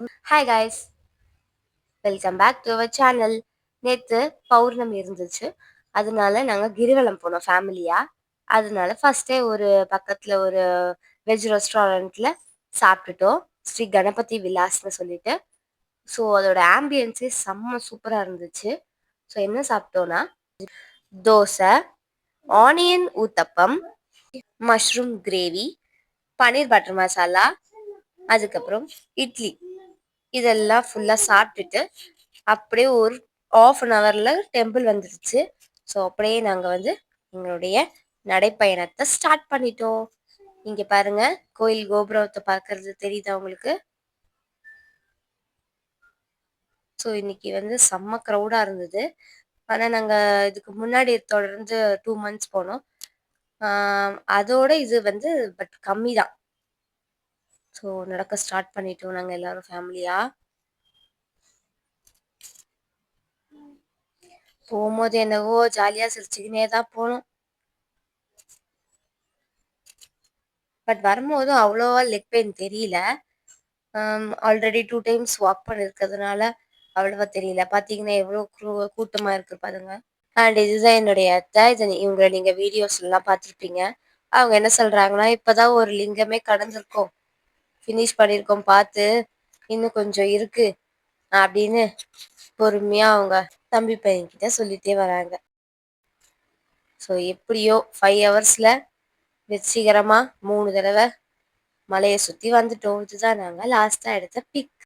Hi guys, welcome back to our channel. நேற்று பௌர்ணமி இருந்துச்சு, அதனால நாங்கள் கிரிவலம் போனோம் ஃபேமிலியாக. அதனால ஃபஸ்ட்டே ஒரு பக்கத்தில் ஒரு வெஜ் ரெஸ்டாரண்ட்டில் சாப்பிட்டுட்டோம், ஸ்ரீ கணபதி விலாஸ்னு சொல்லிட்டு. ஸோ அதோட ஆம்பியன்ஸே செம்ம சூப்பராக இருந்துச்சு. ஸோ என்ன சாப்பிட்டோன்னா dosa, onion uttapam, mushroom gravy, paneer butter masala, அதுக்கப்புறம் இட்லி, இதெல்லாம் ஃபுல்லாக சாப்பிட்டுட்டு அப்படியே ஒரு ஆஃப் அன் ஹவரில் டெம்பிள் வந்துடுச்சு. ஸோ அப்படியே நாங்கள் எங்களுடைய நடைப்பயணத்தை ஸ்டார்ட் பண்ணிட்டோம். இங்கே பாருங்க, கோயில் கோபுரத்தை பார்க்கறது தெரியுதா உங்களுக்கு? ஸோ இன்னைக்கு செம்ம க்ரௌடாக இருந்தது. ஆனால் நாங்கள் இதுக்கு முன்னாடி தொடர்ந்து 2 months போனோம். அதோட இது பட் கம்மி தான். ஸோ நடக்க ஸ்டார்ட் பண்ணிட்டோம் நாங்கள் எல்லாரும் ஃபேமிலியாக. போகும்போது என்னவோ ஜாலியாக சிரிச்சுக்கினே தான் போனோம். பட் வரும்போதும் அவ்வளோவா லெக் பெயின் தெரியல. ஆல்ரெடி 2 times வாக் பண்ணியிருக்கிறதுனால அவ்வளோவா தெரியல. பார்த்தீங்கன்னா எவ்வளோ கூட்டமாக இருக்கு பாருங்க. அண்ட் இதுதான் என்னுடைய அத்தை. இவங்களை நீங்கள் வீடியோஸ்லாம் பார்த்துருப்பீங்க. அவங்க என்ன சொல்கிறாங்கன்னா, இப்போதான் ஒரு லிங்கமே கடந்திருக்கோம், ஃபினிஷ் பண்ணியிருக்கோம், பார்த்து இன்னும் கொஞ்சம் இருக்கு அப்படின்னு பொறுமையாக அவங்க தம்பி பையன்கிட்ட சொல்லிட்டே வராங்க. ஸோ எப்படியோ 5 hours வெற்றிகரமாக 3 தடவை மலையை சுற்றி வந்துட்டோம். இதுதான் நாங்கள் லாஸ்ட்டாக எடுத்த பிக்.